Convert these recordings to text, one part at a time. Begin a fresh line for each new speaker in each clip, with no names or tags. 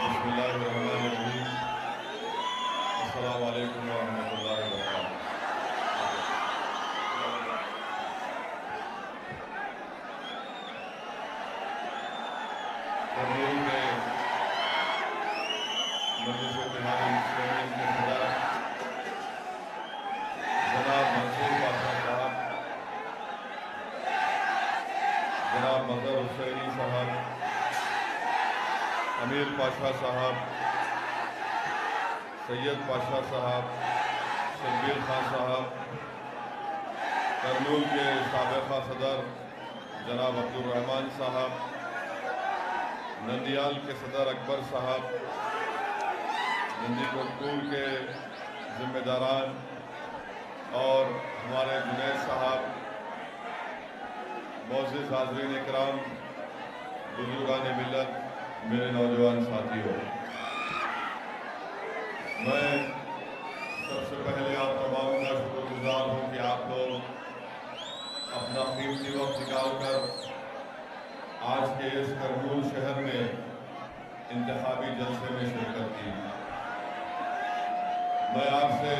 बिस्मिल्लाहिर्रहमानिर्रहीम। अस्सलामु अलैकुम वरहमतुल्लाहि वबरकातुहू। करनूल के मजलिस इत्तेहाद मुस्लिमीन के सदर जनाब मंसूर पाशा साहब, जनाब मजहर हुसैनी साहब, अमीर पाशा साहब, सैयद पाशा साहब, शब्बीर खान साहब, करनूल के साबिक़ा सदर जनाब अब्दुर्रहमान साहब, नंदियाल के सदर अकबर साहब, नंदीकोटकूल के जिम्मेदारान और हमारे जुनैद साहब, मोअज़्ज़िज़ हाज़रीन इकराम, बुज़ुर्गान मिल्लत, मेरे नौजवान साथियों, मैं सबसे पहले आप तमाम का शुक्रगुजार हूँ कि आप लोग अपना कीमती वक्त निकाल कर आज के इस करनूल शहर में इंतखाबी जलसे में शिरकत की। मैं आपसे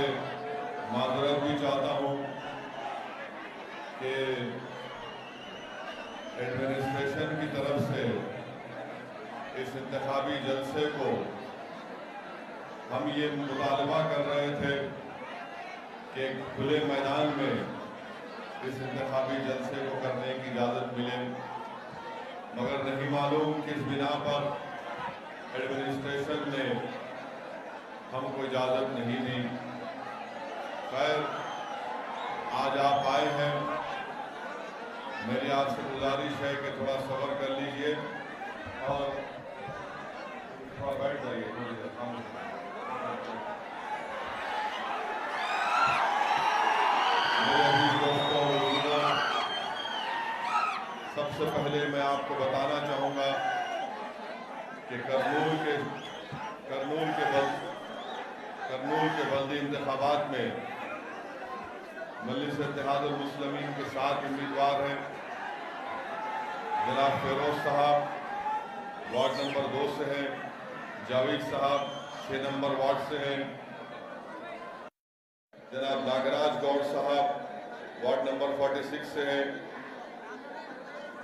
माज़रत भी चाहता हूँ कि एडमिनिस्ट्रेशन की तरफ से इस इंतखाबी जलसे को हम ये मुतालबा कर रहे थे कि खुले मैदान में इस इंतखाबी जलसे को करने की इजाज़त मिले, मगर नहीं मालूम किस बिना पर एडमिनिस्ट्रेशन ने हमको इजाज़त नहीं दी। खैर, आज आप आए हैं, मेरी आपसे गुजारिश है कि थोड़ा सब्र कर लीजिए और थोड़ा बैठ जाइए। मेरे अजीज दोस्तों, सबसे पहले मैं आपको बताना चाहूँगा कि करनूल के बल्दी इंतखाबात में मजलिस इत्तेहादुल मुस्लिमीन के 7 उम्मीदवार हैं। जनाब फेरोज साहब वार्ड नंबर 2 से हैं, जावेद साहब 6 नंबर वार्ड से हैं, जनाब नागराज गौड़ साहब वार्ड नंबर 46 से हैं,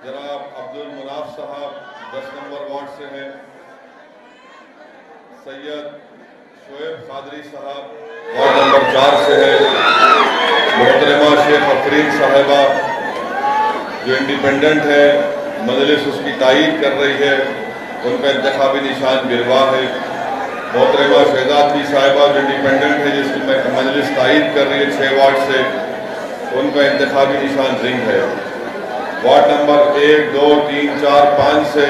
जनाब अब्दुल मुनाफ साहब 10 नंबर वार्ड से हैं, सैयद शोएब कादरी साहब वार्ड नंबर 4 से हैं, मोहतरमा शेख अफरीन साहिबा जो इंडिपेंडेंट है, मजलिस उसकी तायीद कर रही है, उनका इंतखाबी निशान बिरवा है। मोहतरमा शहजादी साहिबा जो इंडिपेंडेंट है, जिसकी मजलिस तायीद कर रही है 6 वार्ड से, उनका इंतखाबी निशान रिंग है। वार्ड नंबर 1, 2, 3, 4, 5 से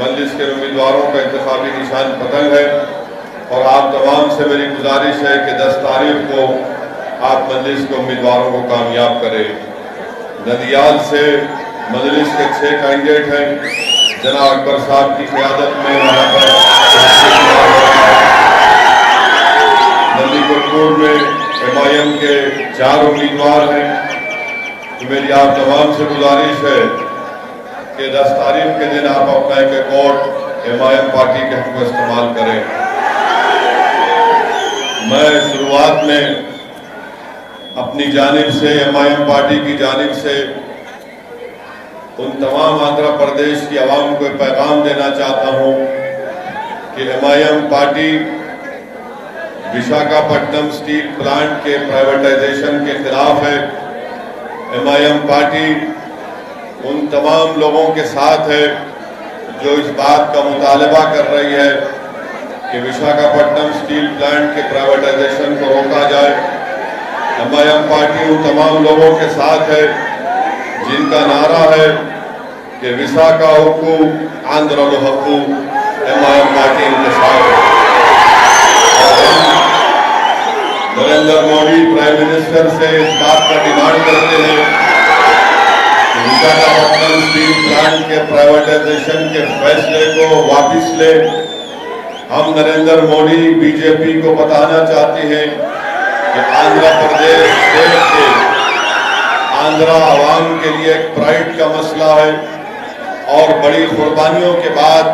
मजलिस के उम्मीदवारों का इंतखाबी निशान पतंग है और आप तमाम से मेरी गुजारिश है कि 10 तारीख को आप मजलिस के उम्मीदवारों को कामयाब करें। नदियाल से मजलिस के 6 कैंडिडेट हैं, जनाब अकबर साहब की क़यादत में वहाँ पर नंदीकोटकूल में एमआईएम के 4 उम्मीदवार हैं। तो मेरी आप तमाम से गुजारिश है कि 10 तारीख के दिन आप अपना एक वोट एमआईएम पार्टी के हक़ में इस्तेमाल करें। मैं शुरुआत में अपनी जानिब से, एमआईएम पार्टी की जानिब से उन तमाम आंध्र प्रदेश की आवाम को पैगाम देना चाहता हूँ कि MIM party Visakhapatnam steel plant के प्राइवेटाइजेशन के खिलाफ है। एमआईएम पार्टी उन तमाम लोगों के साथ है जो इस बात का मुतालबा कर रही है कि विशाखापट्टनम स्टील प्लांट के प्राइवेटाइजेशन को रोका जाए। एमआईएम पार्टी उन तमाम लोगों के साथ है जिनका नारा है कि विशाखा हुक्कू आंध्र हक्कू। एमआईएम पार्टी इनके साथ है। नरेंद्र मोदी प्राइम मिनिस्टर से इस बात का डिमांड करते हैं कि विशाखापट्टनम स्टील प्लांट के प्राइवेटाइजेशन के फैसले को वापस ले। हम नरेंद्र मोदी बीजेपी को बताना चाहते हैं कि आंध्र प्रदेश देश के आंध्रा आवाम के लिए एक प्राइड का मसला है और बड़ी कुर्बानियों के बाद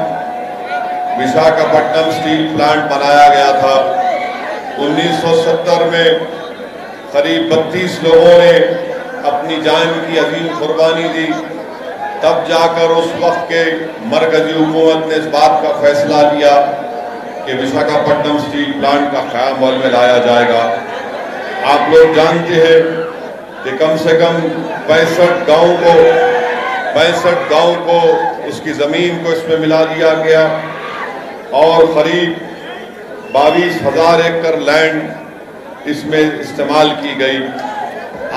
विशाखापट्टनम स्टील प्लांट बनाया गया था। 1970 में करीब 32 लोगों ने अपनी जान की अजीम कुर्बानी दी। तब जाकर उस वक्त के मरकजी हुकूमत ने इस बात का फैसला लिया कि विशाखापट्टनम स्टील प्लांट का क़याम अमल में लाया जाएगा। आप लोग जानते हैं कि कम से कम 65 गांव को उसकी ज़मीन को इसमें मिला दिया गया और करीब 22,000 एकड़ लैंड इसमें इस्तेमाल की गई।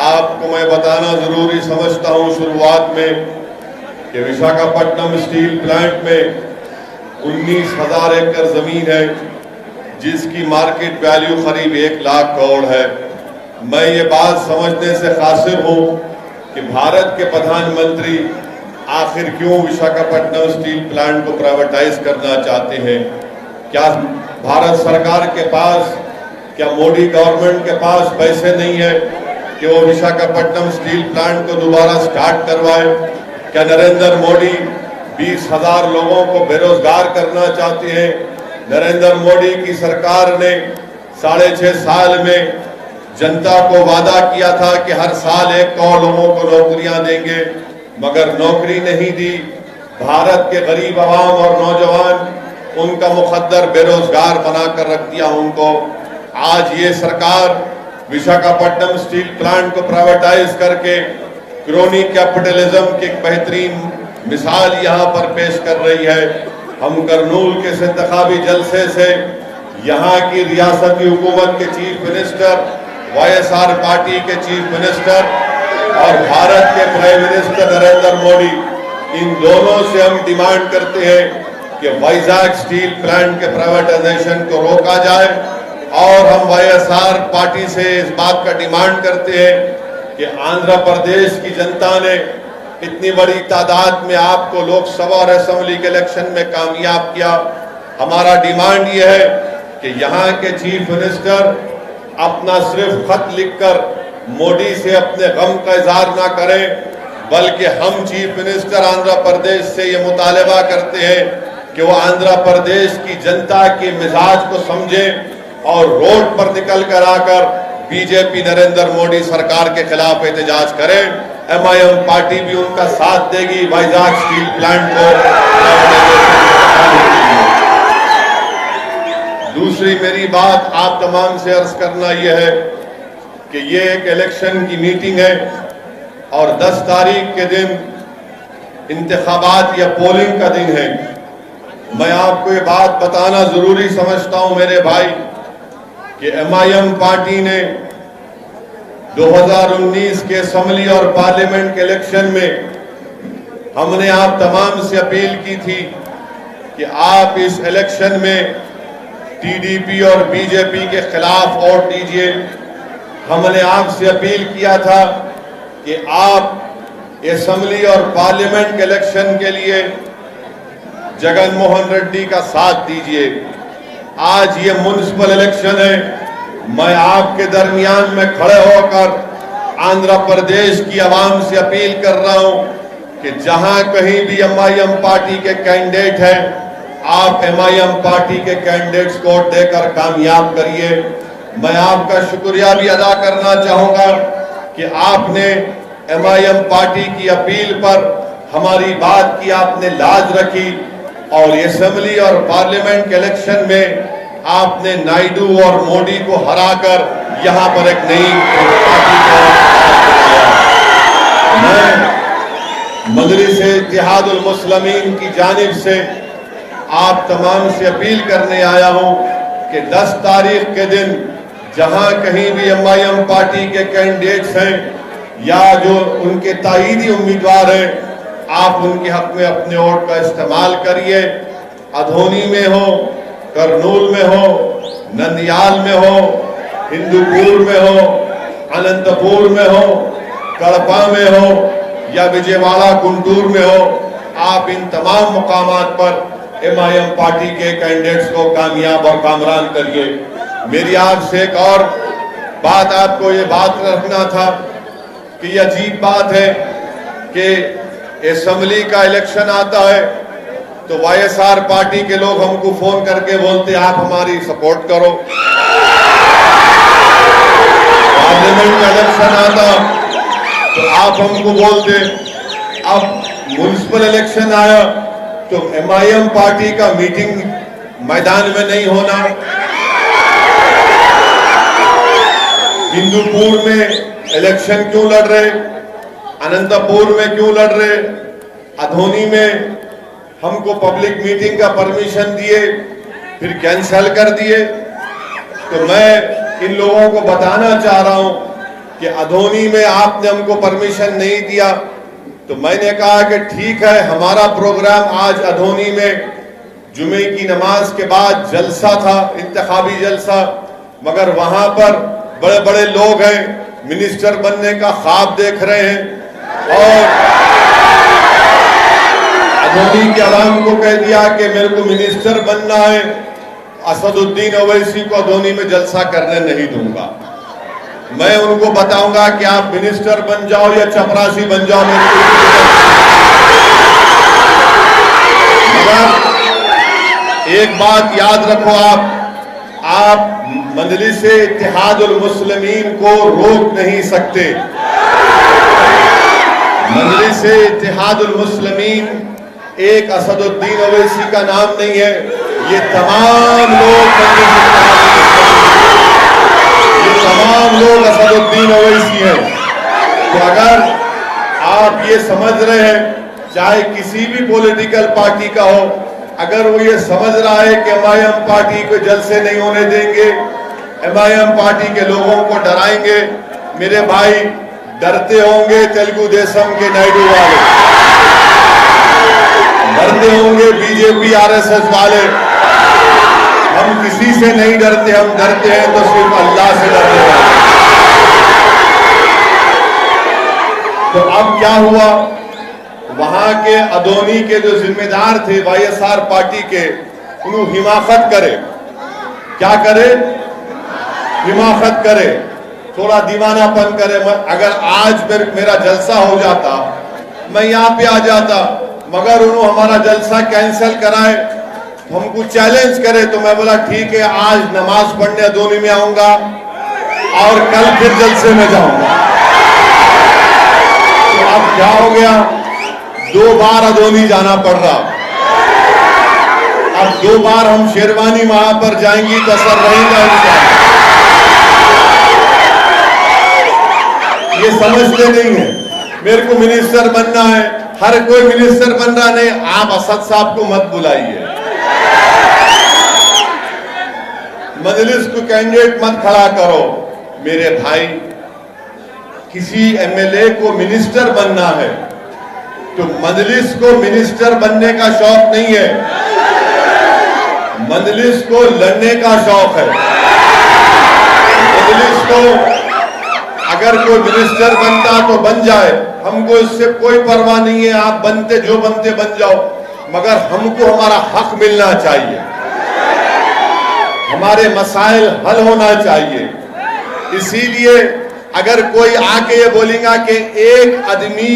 आपको मैं बताना ज़रूरी समझता हूँ शुरुआत में कि विशाखापट्टनम स्टील प्लांट में 19,000 एकड़ ज़मीन है जिसकी मार्केट वैल्यू करीब 1 लाख करोड़ है। मैं ये बात समझने से कासिर हूँ कि भारत के प्रधानमंत्री आखिर क्यों विशाखापट्टनम स्टील प्लांट को प्राइवेटाइज करना चाहते हैं। क्या भारत सरकार के पास, क्या मोदी गवर्नमेंट के पास पैसे नहीं है कि वो विशाखापट्टनम स्टील प्लांट को दोबारा स्टार्ट करवाए? क्या नरेंद्र मोदी 20,000 लोगों को बेरोजगार करना चाहते हैं? नरेंद्र मोदी की सरकार ने 6.5 साल में जनता को वादा किया था कि हर साल 1 करोड़ लोगों को नौकरियां देंगे, मगर नौकरी नहीं दी। भारत के गरीब आवाम और नौजवान उनका मुकद्दर बेरोजगार बनाकर रख दिया उनको। आज ये सरकार विशाखापट्टनम स्टील प्लांट को प्राइवेटाइज करके क्रोनी कैपिटलिज्म की एक बेहतरीन मिसाल यहाँ पर पेश कर रही है। हम करनूल के इंतखाबी जलसे से यहाँ की रियासती हुकूमत के चीफ मिनिस्टर, YSR पार्टी के चीफ मिनिस्टर और भारत के प्राइम मिनिस्टर नरेंद्र मोदी, इन दोनों से हम डिमांड करते हैं कि वाइजाग स्टील प्लांट के प्राइवेटाइजेशन को रोका जाए और हम YSR पार्टी से इस बात का डिमांड करते हैं कि आंध्र प्रदेश की जनता ने इतनी बड़ी तादाद में आपको लोकसभा और असेंबली के इलेक्शन में कामयाब किया। हमारा डिमांड यह है कि यहाँ के चीफ मिनिस्टर अपना सिर्फ खत लिखकर मोदी से अपने गम का इजहार ना करें, बल्कि हम चीफ मिनिस्टर आंध्र प्रदेश से ये मुतालबा करते हैं कि वो आंध्र प्रदेश की जनता के मिजाज को समझें और रोड पर निकल कर आकर बीजेपी नरेंद्र मोदी सरकार के खिलाफ एहतजाज करें। MIM पार्टी भी उनका साथ देगी वाइजाग स्टील प्लांट को। दूसरी मेरी बात आप तमाम से अर्ज करना यह है कि ये एक इलेक्शन की मीटिंग है और 10 तारीख के दिन इंतखाबात या पोलिंग का दिन है। मैं आपको ये बात बताना जरूरी समझता हूं मेरे भाई कि MIM पार्टी ने 2019 के असेंबली और पार्लियामेंट के इलेक्शन में हमने आप तमाम से अपील की थी कि आप इस इलेक्शन में TDP और BJP के खिलाफ वोट दीजिए। हमने आपसे अपील किया था कि आप असेंबली और पार्लियामेंट के इलेक्शन के लिए जगन मोहन रेड्डी का साथ दीजिए। आज ये म्युनिसिपल इलेक्शन है। मैं आपके दरमियान में खड़े होकर आंध्र प्रदेश की आवाम से अपील कर रहा हूं कि जहां कहीं भी MIM पार्टी के कैंडिडेट हैं, आप MIM पार्टी के कैंडिडेट्स को देकर कामयाब करिए। मैं आपका शुक्रिया भी अदा करना चाहूंगा कि आपने MIM पार्टी की अपील पर हमारी बात की आपने लाज रखी और असेंबली और पार्लियामेंट के इलेक्शन में आपने नायडू और मोदी को हराकर यहां पर एक नई पार्टी को मैं मजलिस-ए-इत्तेहादुल मुस्लिमीन की जानिब से आप तमाम से अपील करने आया हूं कि 10 तारीख के दिन जहां कहीं भी MIM पार्टी के कैंडिडेट्स हैं या जो उनके ताईदी उम्मीदवार हैं, आप उनके हक में अपने वोट का इस्तेमाल करिए। अधोनी में हो, करनूल में हो, नंदियाल में हो, हिंदूपुर में हो, अनंतपुर में हो, कड़पा में हो या विजयवाड़ा गुंटूर में हो, आप इन तमाम मुकामात पर MIM पार्टी के कैंडिडेट्स को कामयाब और कामरान करिए। मेरी आपसे एक और बात, आपको ये बात रखना था कि ये अजीब बात है कि असेंबली का इलेक्शन आता है तो वाईएसआर पार्टी के लोग हमको फोन करके बोलते आप हमारी सपोर्ट करो। पार्लियामेंट का इलेक्शन आता तो आप हमको बोलते। अब म्युनिसिपल इलेक्शन आया तो एमआईएम पार्टी का मीटिंग मैदान में नहीं होना, हिंदूपुर में इलेक्शन क्यों लड़ रहे, अनंतपुर में क्यों लड़ रहे, अधोनी में हमको पब्लिक मीटिंग का परमिशन दिए फिर कैंसिल कर दिए। तो मैं इन लोगों को बताना चाह रहा हूं कि अधोनी में आपने हमको परमिशन नहीं दिया, तो मैंने कहा कि ठीक है, हमारा प्रोग्राम आज अधोनी में जुमे की नमाज के बाद जलसा था, इंतखाबी जलसा, मगर वहां पर बड़े बड़े लोग हैं, मिनिस्टर बनने का ख्वाब देख रहे हैं और अधोनी के आवाम को कह दिया कि मेरे को मिनिस्टर बनना है, असदुद्दीन ओवैसी को अधोनी में जलसा करने नहीं दूंगा। मैं उनको बताऊंगा कि आप मिनिस्टर बन जाओ या चपरासी बन जाओ, मगर एक बात याद रखो, आप मजलिस-ए इत्तेहादुल मुस्लिमीन को रोक नहीं सकते। मजलिस-ए इत्तेहादुल मुस्लिमीन एक असदुद्दीन ओवैसी का नाम नहीं है, ये तमाम लोग असदुद्दीन ओवैसी हैं। तो अगर आप ये समझ रहे हैं, चाहे किसी भी पॉलिटिकल पार्टी का हो, अगर वो ये समझ रहा है कि एमआईएम पार्टी को जलसे नहीं होने देंगे, एमआईएम पार्टी के लोगों को डराएंगे, मेरे भाई डरते होंगे तेलुगु देशम के नायडू वाले, डरते होंगे बीजेपी आरएसएस वाले। हम किसी से नहीं डरते, हम डरते हैं तो सिर्फ अल्लाह से डरते हैं। तो अब क्या हुआ, वहां के अधोनी के जो जिम्मेदार थे वाईएसआर पार्टी के, उन्होंने हिमाकत करे, क्या करे, हिमाकत करे, थोड़ा दीवानापन करे। अगर आज मेरा जलसा हो जाता, मैं यहाँ पे आ जाता, मगर उन्होंने हमारा जलसा कैंसिल कराए, हमको चैलेंज करे, तो मैं बोला ठीक है, आज नमाज पढ़ने अधोनी में आऊंगा और कल फिर जलसे में जाऊंगा। तो अब क्या हो गया, 2 बार अधोनी जाना पड़ रहा। अब 2 बार हम शेरवानी वहां पर जाएंगी तो असर रहेगा इंशाअल्लाह। ये समझते नहीं है, मेरे को मिनिस्टर बनना है, हर कोई मिनिस्टर बन रहा नहीं, आप असद साहब को मत बुलाइए, मजलिस को कैंडिडेट मत खड़ा करो। मेरे भाई, किसी एमएलए को मिनिस्टर बनना है तो मजलिस को मिनिस्टर बनने का शौक नहीं है, मजलिस को लड़ने का शौक है। मजलिस को अगर कोई मिनिस्टर बनता तो बन जाए, हमको इससे कोई परवाह नहीं है, आप बनते जो बनते बन जाओ, मगर हमको हमारा हक मिलना चाहिए, हमारे मसाइल हल होना चाहिए। इसीलिए अगर कोई आके ये बोलेगा कि एक आदमी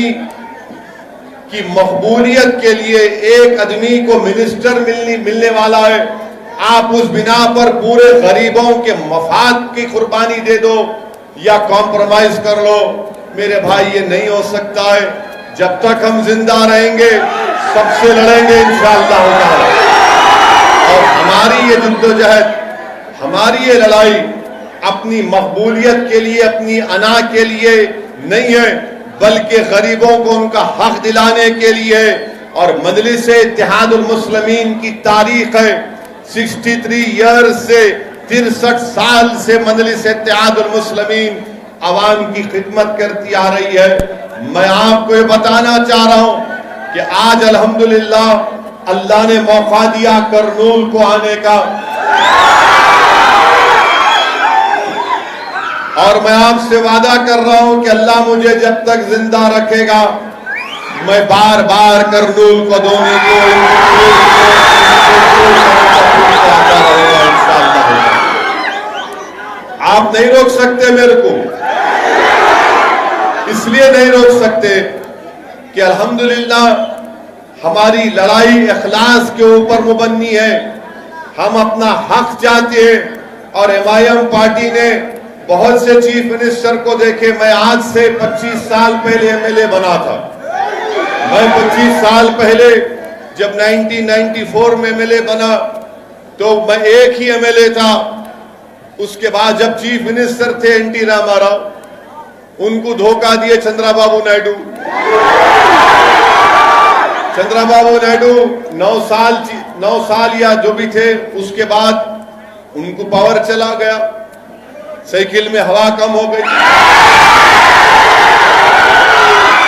की मकबूलियत के लिए एक आदमी को मिनिस्टर मिलने वाला है, आप उस बिना पर पूरे गरीबों के मफाद की कुर्बानी दे दो या कॉम्प्रोमाइज कर लो, मेरे भाई ये नहीं हो सकता है। जब तक हम जिंदा रहेंगे सबसे लड़ेंगे इंशाअल्लाह ताला। और हमारी ये जद्दोजहद, हमारी ये लड़ाई अपनी मकबूलियत के लिए, अपनी अना के लिए नहीं है, बल्कि गरीबों को उनका हक दिलाने के लिए। और मजलिस-ए इत्तेहादुल मुस्लिमीन की तारीख है 63 ईयर्स से, 63 साल से मजलिस-ए इत्तेहादुल मुस्लिमीन अवाम की खिदमत करती आ रही है। मैं आपको ये बताना चाह रहा हूं कि आज अल्हम्दुलिल्लाह अल्लाह ने मौका दिया करनूल को आने का, और मैं आपसे वादा कर रहा हूं कि अल्लाह मुझे जब तक जिंदा रखेगा, मैं बार बार करनूल को दोने को आता रहेगा इंशाअल्लाह। आप नहीं रोक सकते मेरे को, इसलिए नहीं रोक सकते कि अल्हम्दुलिल्लाह हमारी लड़ाई इखलास के ऊपर मुबन्नी है। हम अपना हक चाहते हैं और एमआईएम पार्टी ने बहुत से चीफ मिनिस्टर को देखे। मैं आज से 25 साल पहले एमएलए बना था। मैं 25 साल पहले जब 1994 में एमएलए बना तो मैं एक ही एमएलए था। उसके बाद जब चीफ मिनिस्टर थे एनटी रामाराव, उनको धोखा दिए चंद्रबाबू नायडू। चंद्रबाबू नायडू 9 साल या जो भी थे, उसके बाद उनको पावर चला गया, साइकिल में हवा कम हो गई।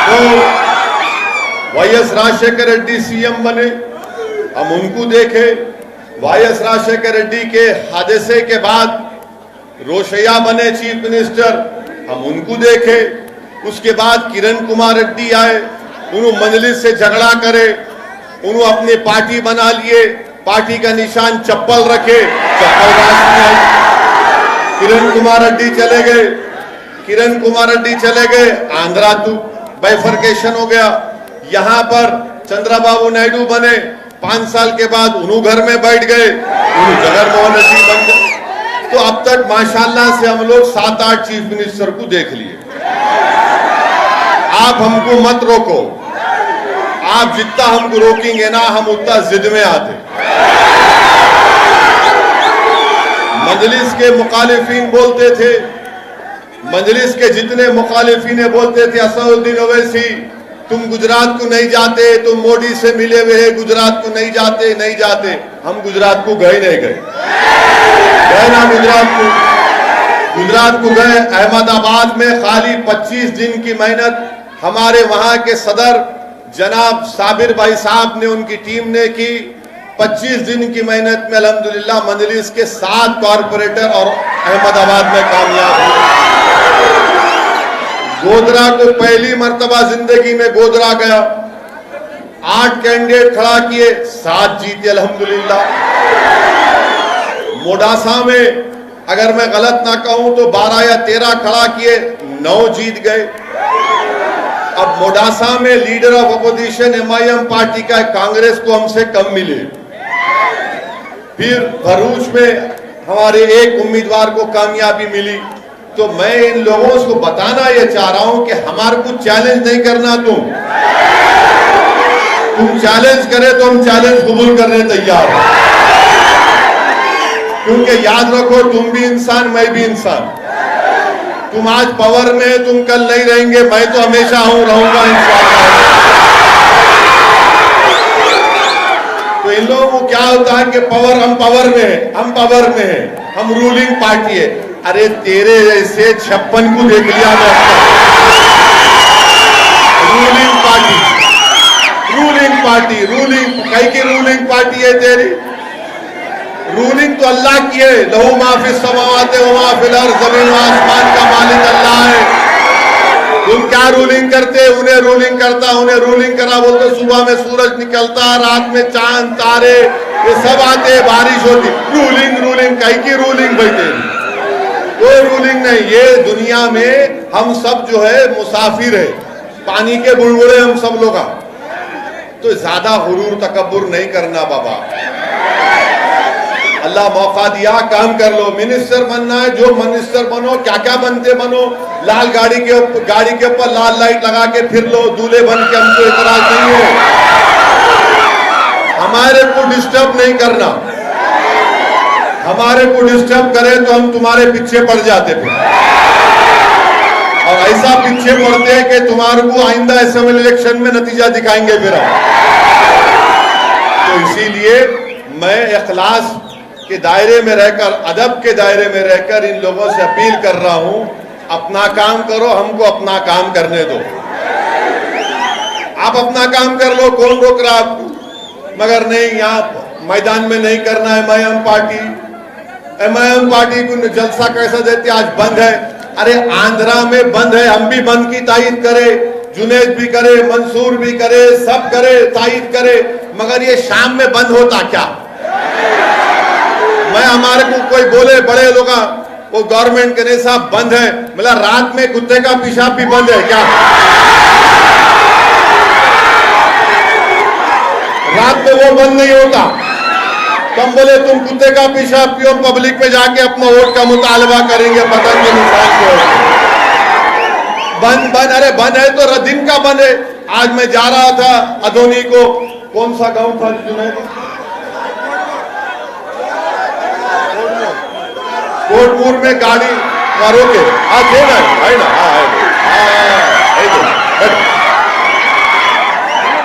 तो वाईएस राजशेखर रेड्डी सीएम बने, हम उनको देखे। वाईएस राजशेखर रेड्डी के हादसे के बाद रोशैया बने चीफ मिनिस्टर, हम उनको देखे। उसके बाद किरण कुमार रेड्डी आए, उन्होंने मजलिस से झगड़ा करे, उन्होंने अपनी पार्टी बना लिए, पार्टी का निशान चप्पल रखे, चप्पल राज में आई। किरण कुमार रेड्डी चले गए, किरण कुमार रेड्डी चले गए, आंध्रा तो बाइफर्केशन हो गया। यहां पर चंद्रबाबू नायडू बने, 5 साल के बाद उन्होंने घर में बैठ गए, उन्होंने जगनमोहन रेड्डी बन गए। तो अब तक माशाल्लाह से हम लोग 7-8 चीफ मिनिस्टर को देख लिए। आप हमको मत रोको, आप जितना हमको रोकेंगे ना, हम उतना जिद में आते। मजलिस के मुखालिफिन बोलते थे, मजलिस के जितने मुखालिफिन बोलते थे, असदुद्दीन ओवैसी तुम गुजरात को नहीं जाते, तुम मोदी से मिले हुए हैं, गुजरात को नहीं जाते, नहीं जाते। हम गुजरात को गए नहीं गए, गए ना गुजरात को गए। अहमदाबाद में खाली 25 दिन की मेहनत हमारे वहां के सदर जनाब साबिर भाई साहब ने, उनकी टीम ने की। 25 दिन की मेहनत में अल्हम्दुलिल्लाह मजलिस के 7 कॉर्पोरेटर और अहमदाबाद में कामयाब हुए। गोधरा को पहली मर्तबा जिंदगी में गोधरा गया, 8 कैंडिडेट खड़ा किए, 7 जीते अल्हम्दुलिल्लाह। मोडासा में अगर मैं गलत ना कहूं तो 12 या 13 खड़ा किए, 9 जीत गए। अब मोडासा में leader of opposition MIM party का कांग्रेस को हमसे कम मिले। फिर भरूच में हमारे एक उम्मीदवार को कामयाबी मिली। तो मैं इन लोगों को बताना ये चाह रहा हूं कि हमारे को चैलेंज नहीं करना। तुम चैलेंज करे तो हम चैलेंज कबूल करने तैयार हैं, क्योंकि याद रखो तुम भी इंसान, मैं भी इंसान। तुम आज पावर में, तुम कल नहीं रहेंगे, मैं तो हमेशा रहूंगा इंशाअल्लाह। तो इन लोगों को क्या होता है कि पावर, हम पावर में है, हम पावर में है, हम रूलिंग पार्टी है। अरे तेरे जैसे 56 को देख लिया मैं। Ruling party, ruling party, ruling कई की रूलिंग पार्टी है तेरी। रूलिंग तो अल्लाह की है, लहू माफिस समावाते व माफिल अर्ज़, ज़मीन व आसमान का मालिक अल्लाह है। तुम क्या रूलिंग करते? उन्हें रूलिंग करता, उन्हें रूलिंग करा बोलते। सुबह में सूरज निकलता, रात में चांद तारे ये सब आते, बारिश होती। रूलिंग रूलिंग कई की रूलिंग बैठे, कोई रूलिंग नहीं। ये दुनिया में हम सब जो है मुसाफिर है, पानी के बुलबुले हम सब लोग। तो ज्यादा हुरूर तकब्बुर नहीं करना बाबा। अल्लाह मौका दिया, काम कर लो। मिनिस्टर बनना है, जो मिनिस्टर बनो, क्या क्या बनते बनो। लाल गाड़ी के ऊपर लाल लाइट लगा के फिर लो, दूल्हे बन के, हमको इतराज नहीं है। हमारे को डिस्टर्ब नहीं करना। हमारे को डिस्टर्ब करे तो हम तुम्हारे पीछे पड़ जाते थे, और ऐसा पीछे पड़ते हैं कि तुम्हारे को आइंदा असेंबली इलेक्शन में नतीजा दिखाएंगे फिर हम। तो इसीलिए मैं इखलास के दायरे में रहकर, अदब के दायरे में रहकर इन लोगों से अपील कर रहा हूं, अपना काम करो, हमको अपना काम करने दो। आप अपना काम कर लो, कौन रोक रहा आपको? मगर नहीं, यहाँ मैदान में नहीं करना है। एमआईएम पार्टी को जलसा कैसा देते, आज बंद है। अरे आंध्रा में बंद है, हम भी बंद की तायीद करे, जुनेद भी करे, मंसूर भी करे, सब करे, तायीद करे, मगर ये शाम में बंद होता क्या? मैं हमारे को कोई बोले बड़े लोग, वो गवर्नमेंट के नहीं साहब बंद है, मतलब रात में कुत्ते का पेशाब भी बंद है क्या? रात में वो बंद नहीं होता। तुम बोले तुम कुत्ते का पेशाब पियो, पब्लिक पे जाके अपना वोट का मुतालबा करेंगे पतंग के निशान को। बंद बंद, अरे बंद है तो दिन का बंद है। आज मैं जा रहा था अदोनी को, कौन सा गांव था जुनैद, कोटपुर में गाड़ी मारो के आज है ना, है ना,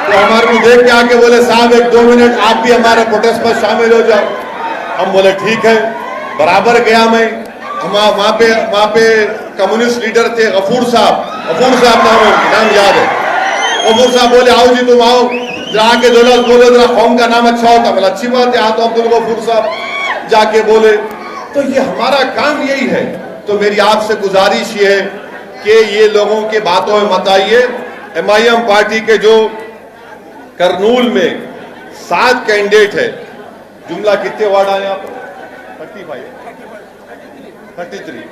तो हमारे को देख के आके बोले साहब 1-2 मिनट आप भी हमारे प्रोटेस्ट पर शामिल हो जाओ। हम बोले ठीक है। बराबर गया मैं, वहां पे कम्युनिस्ट लीडर थे गफूर साहब नाम याद है। गफूर साहब बोले आओ जी तुम आओ, जरा के दौलत बोले जरा कौम का नाम अच्छा होता। बोला अच्छी बात है, तो अब्दुल गफूर साहब जाके बोले। तो ये हमारा काम यही है। तो मेरी आपसे गुजारिश ये है कि ये लोगों के बातों में मत आइए। MIM पार्टी के जो करनूल में 7 कैंडिडेट है, जुमला कितने वार्ड आए आप? 35, 33,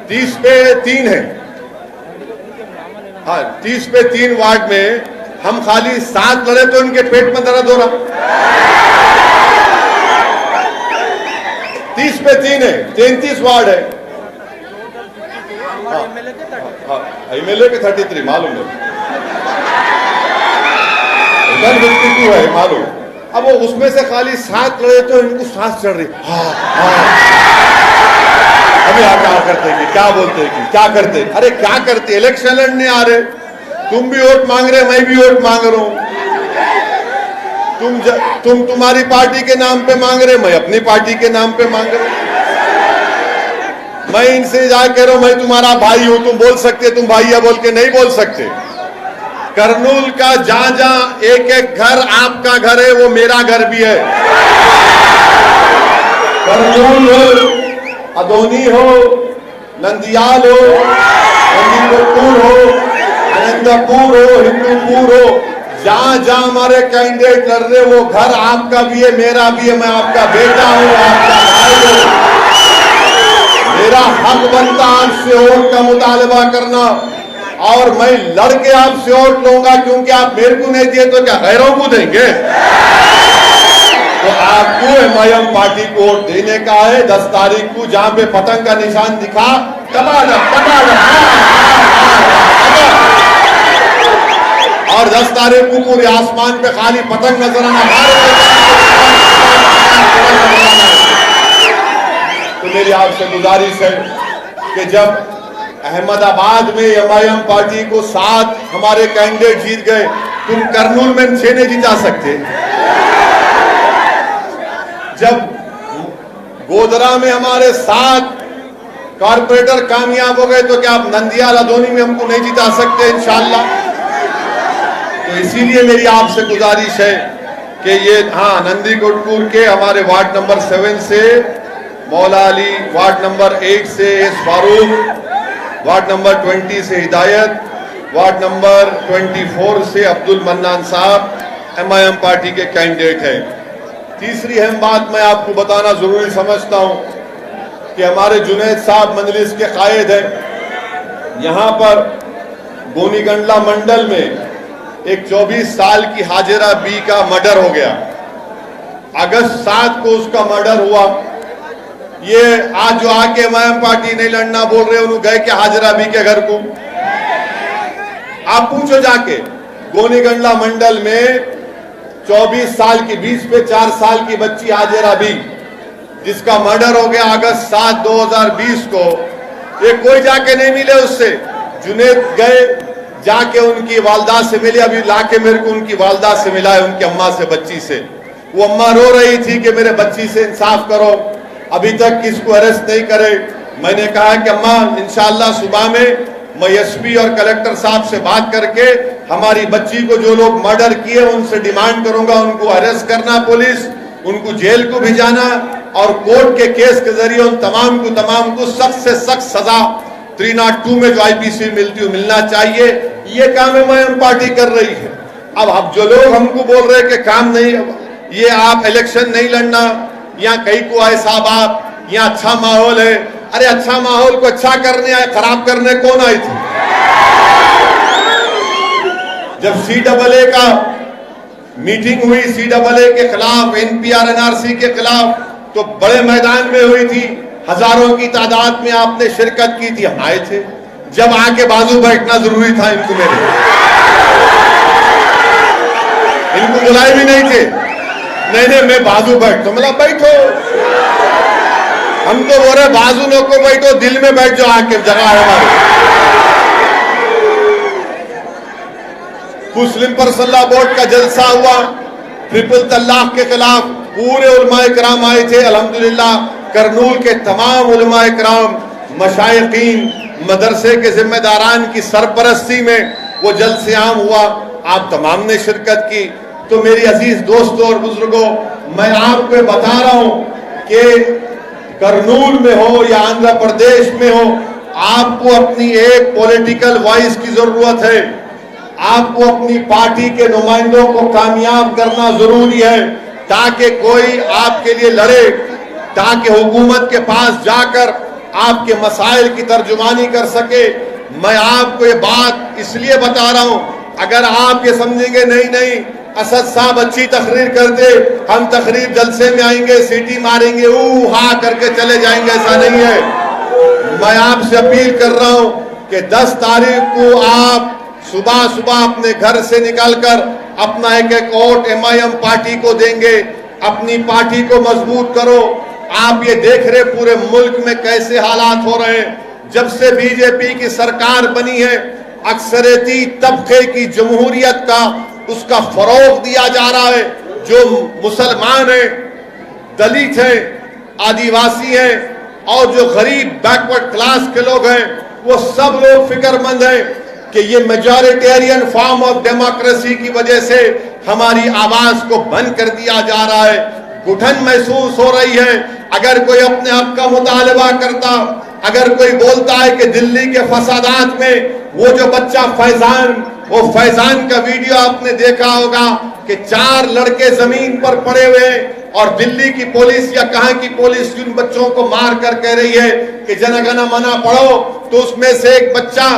30 पे 3 है। हाँ 30 पे 3 वार्ड में हम खाली 7 लड़े तो इनके पेट में दर्द हो रहा। 30 पे 3 है, 33 वार्ड है। MLA के 33 मालूम है, 52 है मालूम। अब वो उसमें से खाली 7 लड़े तो इनको सांस चढ़ रही। अभी आप क्या करते कि क्या बोलते कि क्या करते? अरे क्या करते, इलेक्शन लड़ने आ रहे, तुम भी वोट मांग रहे, मैं भी वोट मांग रहा हूं। तुम तुम्हारी पार्टी के नाम पे मांग रहे, मैं अपनी पार्टी के नाम पे मांग रहा हूं। मैं इनसे जा कह रहा हूं मैं तुम्हारा भाई हूं, तुम बोल सकते, तुम भाई है बोल के नहीं बोल सकते। करनूल का जहां जहां एक घर आपका घर है, वो मेरा घर भी है। करनूल हो, अदोनी हो, नंदियाल हो, नंदीपुर हो, आनंदपुर हो, हिंदूपुर हो, जहां जहां हमारे कैंडिडेट लड़ रहे, वो घर आपका भी है, मेरा भी है। मैं आपका बेटा हूं, आपका भाई हूं। मेरा हक बनता आपसे वोट का मुतालबा करना, और मैं लड़के आपसे वोट लूंगा, क्योंकि आप मेरे को नहीं दिए तो क्या गैरों को देंगे? तो आपको MIM पार्टी को वोट देने का है। 10 तारीख को जहां पे पतंग का निशान दिखा, और 10 तारीख को पूरे आसमान पे खाली पतंग नजर आना। तो मेरी आपसे गुजारिश है कि जब अहमदाबाद में MIM पार्टी को 7 हमारे कैंडिडेट जीत गए, तुम करनूल में 6 नहीं जीता सकते। जब गोधरा में हमारे 7 कारपोरेटर कामयाब हो गए, तो क्या आप नंदियाल अदोनी में हमको नहीं जिता सकते इंशाअल्लाह? तो इसीलिए मेरी आपसे गुजारिश है कि ये नंदीकोटपुर के हमारे वार्ड नंबर 7 से मौला अली, वार्ड नंबर 8 से एस फारूक, वार्ड नंबर 20 से हिदायत, वार्ड नंबर 24 से अब्दुल मन्नान साहब MIM पार्टी के कैंडिडेट हैं। तीसरी अहम बात मैं आपको बताना जरूरी समझता हूं कि हमारे जुनैद साहब मजलिस के कायद हैं। यहां पर गोनीगंडला मंडल में एक 24 साल की हाजिरा बी का मर्डर हो गया। अगस्त 7 को उसका मर्डर हुआ। ये आज जो आके MIM पार्टी नहीं लड़ना बोल रहे, उन्होंने गए कि हाजिरा बी के घर को आप पूछो जाके। गोनीगंडला मंडल में 24 साल की 20 पे 4 साल की बच्ची हाजिरा बी, जिसका मर्डर हो गया अगस्त 7, 2020 को। ये कोई जाके नहीं मिले उससे। जुनैद गए, जाके उनकी वालदा से मिले। अभी लाके मेरे को उनकी वालदा से मिला है, उनकी अम्मा से, बच्ची से। वो अम्मा रो रही थी कि मेरे बच्ची से इंसाफ करो, अभी तक किसको अरेस्ट नहीं करे। मैंने कहा कि अम्मा इंशाअल्लाह सुबह में मैं SP और कलेक्टर साहब से बात करके हमारी बच्ची को जो लोग मर्डर किए उनसे डिमांड करूंगा, उनको अरेस्ट करना, पुलिस उनको जेल को भिजाना, और कोर्ट के केस के जरिए उन तमाम को सख्त से सख्त सजा 302 में जो IPC मिलती है मिलना चाहिए। ये काम MIM पार्टी कर रही है। अब जो लोग हमको बोल रहे हैं कि काम नहीं, ये आप इलेक्शन नहीं लड़ना, यहाँ कहीं को आए साहब आप, यहाँ अच्छा माहौल है। अरे अच्छा माहौल को अच्छा करने आए, खराब करने कौन आई थी? जब CAA का मीटिंग हुई CAA के खिलाफ, NPR NRC के खिलाफ, तो बड़े मैदान में हुई थी, हजारों की तादाद में आपने शिरकत की थी, हम आए थे। जब आके बाजू बैठना जरूरी था इनको, मेरे इनको बुलाए भी नहीं थे, नहीं मैं बाजू बैठता, मतलब बैठो, हम तो बोल रहे बाजू नो को बैठो, दिल में बैठ जाओ, आके जगह है हमारी। मुस्लिम पर्सनल बोर्ड का जलसा हुआ, ट्रिपल तलाक के खिलाफ पूरे उलमाए किराम आए थे। अल्हम्दुलिल्लाह करनूल के तमाम उलमाए किराम, मशाइखीन, मदरसे के जिम्मेदारान की सरपरस्ती में वो जलसे आम हुआ, आप तमाम ने शिरकत की। तो मेरी अजीज दोस्तों और बुजुर्गों, मैं आपको बता रहा हूं कि करनूल में हो या आंध्र प्रदेश में हो, आपको अपनी एक पॉलिटिकल वॉइस की जरूरत है। आपको अपनी पार्टी के नुमाइंदों को कामयाब करना जरूरी है, ताकि कोई आपके लिए लड़े, ताकि हुकूमत के पास जाकर आपके मसाइल की तर्जुमानी कर सके। मैं आपको ये बात इसलिए बता रहा हूं, अगर आप ये समझेंगे नहीं असद साहब अच्छी तकरीर करते, हम तकरीर जलसे में आएंगे, सीटी मारेंगे, हा करके चले जाएंगे, ऐसा नहीं है। मैं आपसे अपील कर रहा हूं कि 10 तारीख को आप सुबह सुबह अपने घर से निकलकर अपना एक वोट MIM पार्टी को देंगे। अपनी पार्टी को मजबूत करो। आप ये देख रहे पूरे मुल्क में कैसे हालात हो रहे हैं। जब से बीजेपी की सरकार बनी है, अक्सरियती तबके की जमहूरियत का उसका फरोग दिया जा रहा है। जो मुसलमान हैं, दलित हैं, आदिवासी हैं और जो गरीब बैकवर्ड क्लास के लोग हैं, वो सब लोग फिक्रमंद हैं कि ये मेजॉरिटेरियन फॉर्म ऑफ डेमोक्रेसी की वजह से हमारी आवाज को बंद कर दिया जा रहा है। घुटन महसूस हो रही है। अगर कोई अपने हक का मुतालबा करता, अगर कोई बोलता है कि दिल्ली के फसादात में वो जो बच्चा फैजान, वो फैजान का वीडियो आपने देखा होगा कि 4 लड़के जमीन पर पड़े हुए और दिल्ली की पुलिस या कहां की पुलिस उन बच्चों को मार कर कह रही है कि जनगण मना पढ़ो, तो उसमें से एक बच्चा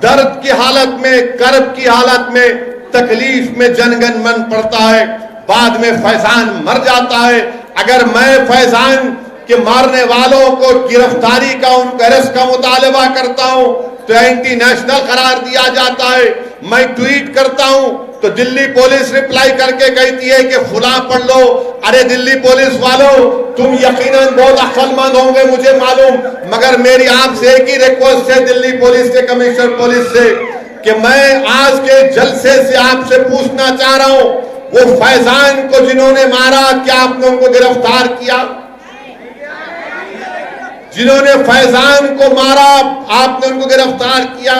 दर्द की हालत में, कर्ब की हालत में, तकलीफ में जनगण मन पड़ता है, बाद में फैजान मर जाता है। अगर मैं फैजान के मारने वालों को गिरफ्तारी का, उनके अरेस्ट का मुतालबा करता हूं तो एंटी नेशनल करार दिया जाता है। मैं ट्वीट करता हूं तो दिल्ली पुलिस रिप्लाई करके कहती है कि फुला पढ़ लो। अरे दिल्ली पुलिस वालों, तुम यकीनन बहुत अक्लमंद होंगे, मुझे मालूम, मगर मेरी आपसे एक ही रिक्वेस्ट है दिल्ली पुलिस के कमिश्नर पुलिस से कि मैं आज के जलसे से आपसे पूछना चाह रहा हूं, वो फैजान को जिन्होंने मारा, क्या आपने उनको गिरफ्तार किया? जिन्होंने फैजान को मारा, आपने उनको गिरफ्तार किया?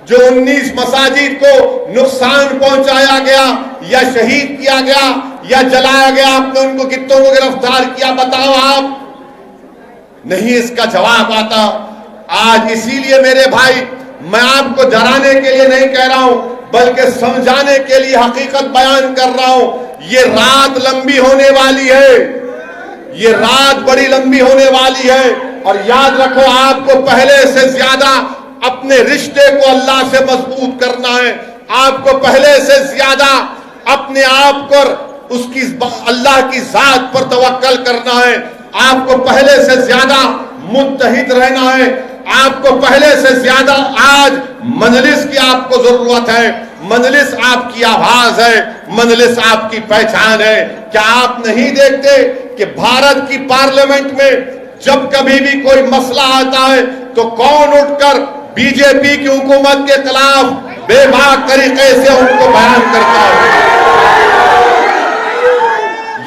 जो 19 मसाजिद को नुकसान पहुंचाया गया या शहीद किया गया या जलाया गया, आपने उनको कितनों को गिरफ्तार किया? बताओ आप। नहीं इसका जवाब आता। आज इसीलिए मेरे भाई, मैं आपको डराने के लिए नहीं कह रहा हूं, बल्कि समझाने के लिए हकीकत बयान कर रहा हूं। ये रात लंबी होने वाली है, ये रात बड़ी लंबी होने वाली है। और याद रखो, आपको पहले से ज्यादा अपने रिश्ते को अल्लाह से मजबूत करना है। आपको पहले से ज्यादा अपने आप पर, उसकी अल्लाह की जात पर तवक्कल करना है। आपको पहले से ज्यादा मुत्तहिद रहना है। आपको पहले से ज्यादा आज मजलिस की आपको जरूरत है। मजलिस आपकी आवाज है, मजलिस आपकी पहचान है। क्या आप नहीं देखते कि भारत की पार्लियामेंट में जब कभी भी कोई मसला आता है तो कौन उठकर बीजेपी की हुकूमत के खिलाफ बेबाक तरीके से उनको बयान करता है?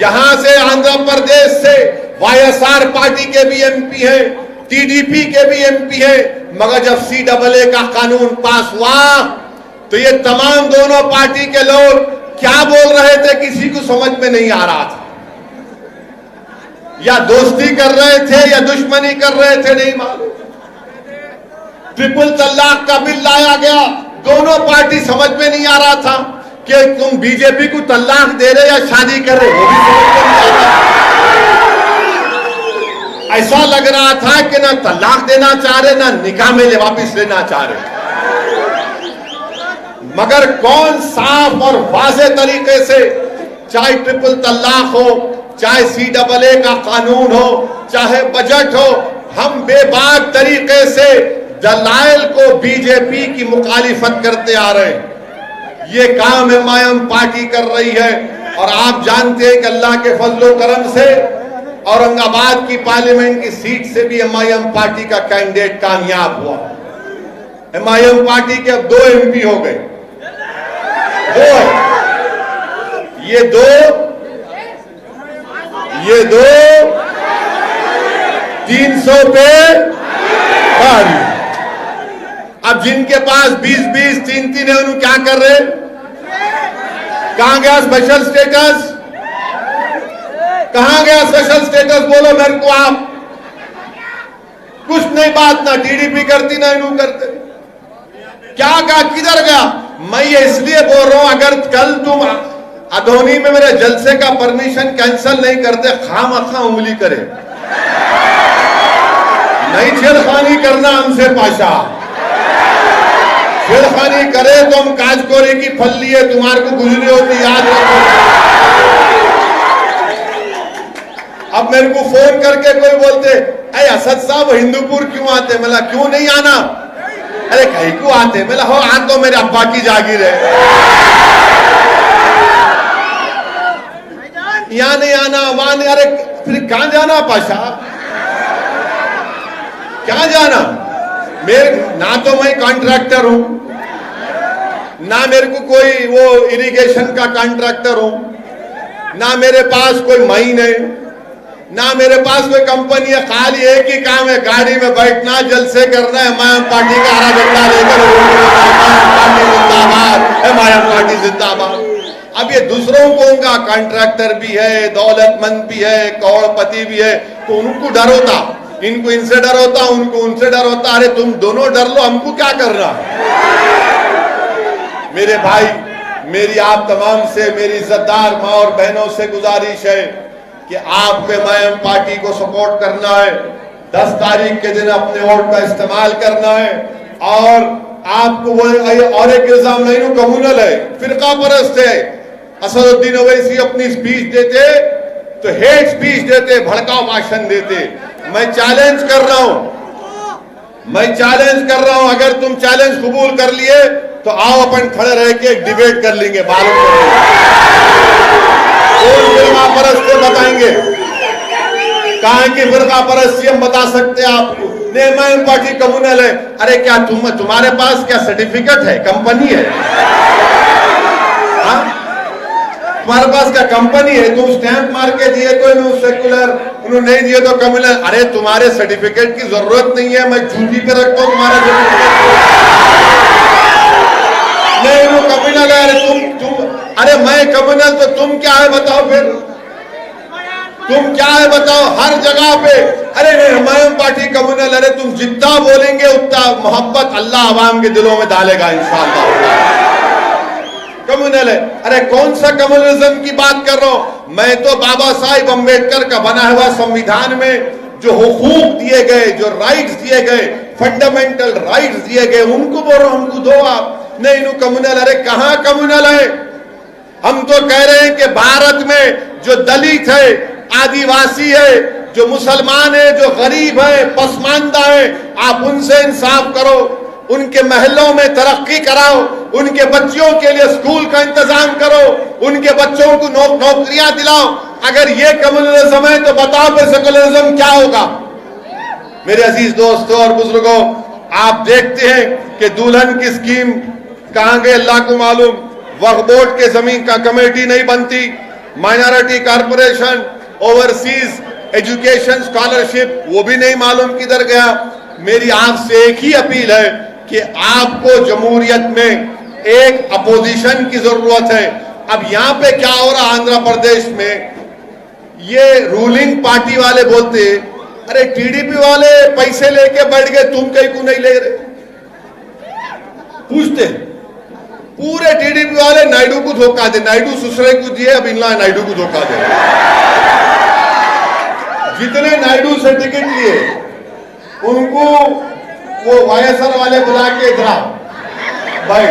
यहां से आंध्र प्रदेश से YSR पार्टी के भी MP हैं, TDP के भी MP हैं, मगर जब CAA का कानून पास हुआ तो ये तमाम दोनों पार्टी के लोग क्या बोल रहे थे किसी को समझ में नहीं आ रहा था। या दोस्ती कर रहे थे या दुश्मनी कर रहे थे, नहीं मालूम। ट्रिपल तलाक का बिल लाया गया, दोनों पार्टी समझ में नहीं आ रहा था कि तुम बीजेपी को तलाक दे रहे या शादी कर रहे, वो भी समझ में नहीं आ रहा। ऐसा लग रहा था कि ना तलाक देना चाह रहे, ना निकाह में वापिस लेना चाह रहे। मगर कौन साफ और वाज़े तरीके से चाहे ट्रिपल तलाक हो, चाहे CAA का कानून हो, चाहे बजट हो, हम बेबाक तरीके से दलाइल को बीजेपी की मुखालिफत करते आ रहे हैं। ये काम MIM पार्टी कर रही है। और आप जानते हैं कि अल्लाह के फजलो करम से औरंगाबाद की पार्लियामेंट की सीट से भी MIM पार्टी का कैंडिडेट कामयाब हुआ। MIM पार्टी के अब 2 MP हो गए, 2 ये दो 300 पे पारी। अब जिनके पास 20-20, 3-3 है, उन्होंने क्या कर रहे? कहां गया स्पेशल स्टेटस? कहां गया स्पेशल स्टेटस? बोलो मेरे को आप। कुछ नहीं, बात ना TDP करती ना इन्हों करते। क्या कहा, किधर गया? मैं ये इसलिए बोल रहा हूं, अगर कल तुम अधोनी में मेरे जलसे का परमिशन कैंसिल नहीं करते, खामखा उंगली करे। नहीं छेड़खानी करना हमसे पाशा। छेड़खानी करे तो हम काजकोरे की फल्ली है, तुम्हारे को गुजरी होती, याद रखो। अब मेरे को फोन करके कोई बोलते, अरे असद साहब हिंदूपुर क्यों आते? मैं क्यों नहीं आना? अरे कहीं क्यों आते? मैं हो आज तो मेरे अब्बा की जागीर है, यहां नहीं आना, वहां नहीं। अरे फिर कहां जाना पाशा? क्या जाना? मेरे ना तो मैं कॉन्ट्रैक्टर हूं, ना मेरे को कोई वो इरिगेशन का कॉन्ट्रैक्टर हूं, ना मेरे पास कोई माइन है, ना मेरे पास कोई कंपनी है। खाली एक ही काम है, गाड़ी में बैठना, जलसे करना है, MIM पार्टी का हरा झंडा लेकर पार्टी जिंदाबाद, MIM पार्टी जिंदाबाद। अब ये दूसरों को उनका कॉन्ट्रैक्टर भी है, दौलतमंद भी है, करोड़पति भी है, तो उनको डर होता, इनको इनसे डर होता, उनको उनसे डर होता। अरे तुम दोनों डर लो, हमको क्या करना? मेरे भाई, मेरी आप तमाम से, मेरी इज्जतदार माँ और बहनों से गुजारिश है कि आपको MIM पार्टी को सपोर्ट करना है। 10 तारीख के दिन अपने वोट का इस्तेमाल करना है। और आपको वो और एक इल्जाम नहीं, कम्युनल है, फिरका परस्त है। असदुद्दीन ओवैसी अपनी स्पीच देते तो हेट स्पीच देते, भड़काऊ भाषण देते। मैं चैलेंज कर रहा हूं, अगर तुम चैलेंज कबूल कर लिए तो आओ अपन खड़े रह के एक डिबेट कर लेंगे, मालूम कौन फिरका परस्त बताएंगे। कहा कि फिरका परस्ती हम बता सकते हैं आपको, MIM पार्टी कम्युनल है। अरे क्या तुम्हारे पास क्या सर्टिफिकेट है? कंपनी है? हाँ, तुम्हारे पास क्या कंपनी है? तुम स्टैंप मार के दिए तो सेकुलर, उन्होंने नहीं दिए तो कम्युनल। अरे तुम्हारे सर्टिफिकेट की जरूरत नहीं है, मैं छुट्टी पे रखता हूं तुम्हारा सर्टिफिकेट। नहीं वो कम्युनल है। अरे तुम अरे मैं कम्युनल तो तुम क्या है बताओ? फिर तुम क्या है बताओ? हर जगह पे अरे MIM पार्टी कम्युनल। अरे तुम जितना बोलेंगे उतना मोहब्बत अल्लाह आवाम के दिलों में डालेगा इंशाअल्लाह। कम्युनल है। अरे कौन सा कम्युनलिज्म की बात कर रहा हूं मैं? तो बाबा साहिब अम्बेडकर का बना हुआ संविधान में जो हुकूक दिए गए, जो राइट्स दिए गए, फंडामेंटल राइट्स दिए गए, उनको बोलो हमको दो आप। नहीं कम्युनल। अरे कहां कम्युनल है? हम तो कह रहे हैं कि भारत में जो दलित है, आदिवासी है, जो मुसलमान है, जो गरीब है, पसमानदा है, आप उनसे इंसाफ करो, उनके महलों में तरक्की कराओ, उनके बच्चों के लिए स्कूल का इंतजाम करो, उनके बच्चों को नौकरियां दिलाओ। अगर ये कम्युनलिज्म है तो बताओ फिर सेकुलरिज्म क्या होगा? मेरे अजीज दोस्तों और बुजुर्गों, आप देखते हैं कि दुल्हन की स्कीम कहां गए अल्लाह को मालूम। वक्फ बोर्ड के जमीन का कमेटी नहीं बनती, minority corporation, overseas education scholarship वो भी नहीं मालूम किधर गया। मेरी आपसे एक ही अपील है कि आपको जमहूरियत में एक अपोजिशन की जरूरत है। अब यहां पे क्या हो रहा आंध्र प्रदेश में, ये रूलिंग पार्टी वाले बोलते अरे टीडीपी वाले पैसे लेके बैठ गए, तुम कहीं को नहीं ले रहे। पूछते पूरे टीडीपी वाले नायडू को धोखा दे, नायडू सुसरे को दिए, अब इनला नायडू को धोखा दे। जितने नायडू से टिकट लिए उनको वो वाईएसआर वाले बुला के इधर भाई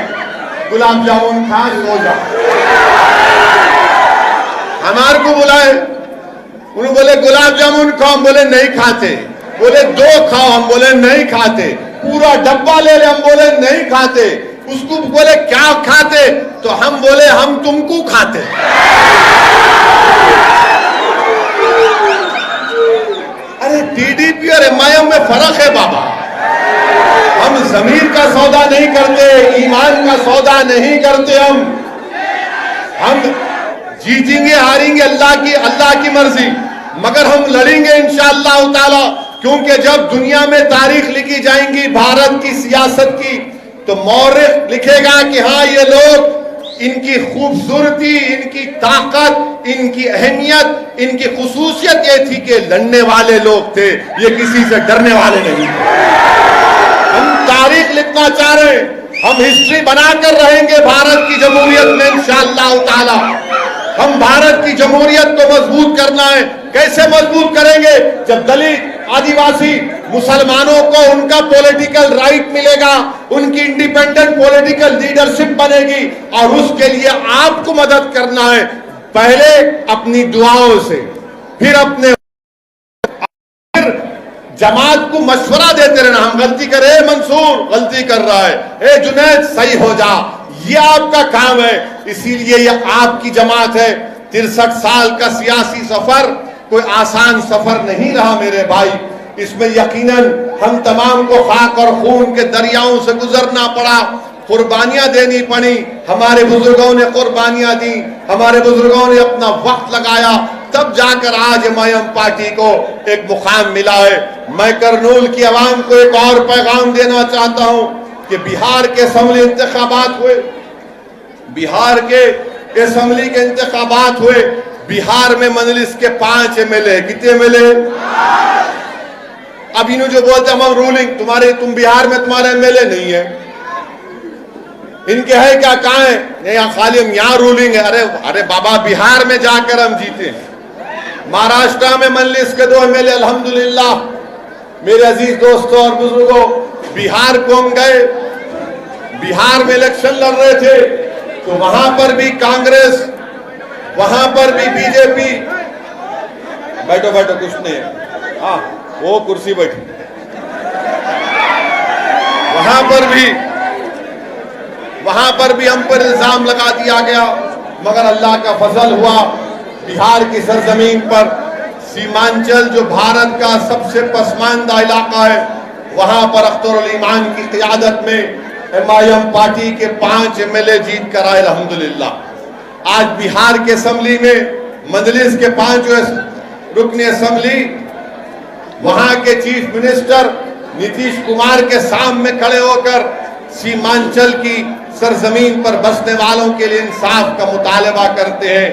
गुलाब जामुन खा, सो जा। हमारे को बुलाए, उन्होंने बोले गुलाब जामुन खाओ, हम बोले नहीं खाते। बोले 2 खाओ, हम बोले नहीं खाते। पूरा डब्बा ले ले, हम बोले नहीं खाते। उसको बोले क्या खाते, तो हम बोले हम तुमको खाते। अरे टीडीपी और एमआईएम में फर्क है बाबा। हम जमीर का सौदा नहीं करते, ईमान का सौदा नहीं करते। हम जीतेंगे हारेंगे अल्लाह की मर्जी, मगर हम लड़ेंगे इंशाअल्लाह ताला। क्योंकि जब दुनिया में तारीख लिखी जाएंगी भारत की सियासत की, तो मौरिख लिखेगा कि हाँ ये लोग, इनकी खूबसूरती, इनकी ताकत, इनकी अहमियत, इनकी खुसूसियत ये थी कि लड़ने वाले लोग थे, ये किसी से डरने वाले नहीं थे। हम तारीख लिखना चाह रहे हैं, हम हिस्ट्री बनाकर रहेंगे भारत की जमहूरियत में इंशाअल्लाह ताला। हम भारत की जमहूरियत को मजबूत करना है। कैसे मजबूत करेंगे? जब दलित, आदिवासी, मुसलमानों को उनका पॉलिटिकल राइट मिलेगा, उनकी इंडिपेंडेंट पॉलिटिकल लीडरशिप बनेगी। और उसके लिए आपको मदद करना है, पहले अपनी दुआओं से, फिर अपने जमात को मशवरा देते रहना। हम गलती करें, मंसूर गलती कर रहा है, ए जुनैद सही हो जा, ये आपका काम है। इसीलिए ये आपकी जमात है। 63 साल का सियासी सफर कोई आसान सफर नहीं रहा मेरे भाई। इसमें यकीनन हम तमाम को खाक और खून के दरियाओं से गुजरना पड़ा, कुर्बानियां देनी पड़ी। हमारे बुजुर्गों ने कुर्बानियां दी, हमारे बुजुर्गों ने अपना वक्त लगाया, तब जाकर आज एमआईएम पार्टी को एक मुकाम मिला है। मैं करनूल की आवाम को एक और पैगाम देना चाहता हूं कि बिहार के असेंबली इंतखाबात हुए, बिहार के असेंबली के इंतखाबात हुए। बिहार में मजलिस के 5 एमएलए, कितने एमएलए? अब इन्हों जो बोलते हम रूलिंग, तुम बिहार में तुम्हारा एमएलए नहीं है, इनके है क्या, कहां है? यहाँ खाली हम यहाँ रूलिंग है। अरे बाबा, बिहार में जाकर हम जीते हैं। महाराष्ट्र में मजलिस के 2 एमएलए अल्हम्दुलिल्लाह। मेरे अजीज दोस्तों और बुजुर्गों, बिहार को हम गए, बिहार में इलेक्शन लड़ रहे थे, तो वहां पर भी कांग्रेस, वहां पर भी बीजेपी। बैठो बैठो, कुछ नहीं, हाँ वो कुर्सी बैठी। वहां पर भी हम पर इल्जाम लगा दिया गया, मगर अल्लाह का फजल हुआ। बिहार की सरजमीन पर सीमांचल, जो भारत का सबसे पसमानदा इलाका है, वहां पर अख्तरुल ईमान की क़ियादत में एमआईएम पार्टी के 5 एमएलए जीत कर आए अल्हम्दुलिल्लाह। आज बिहार के असेंबली में मजलिस के 5 रुकनी असेंबली, वहां के चीफ मिनिस्टर नीतीश कुमार के सामने खड़े होकर सीमांचल की सरजमीन पर बसने वालों के लिए इंसाफ का मुतालबा करते हैं।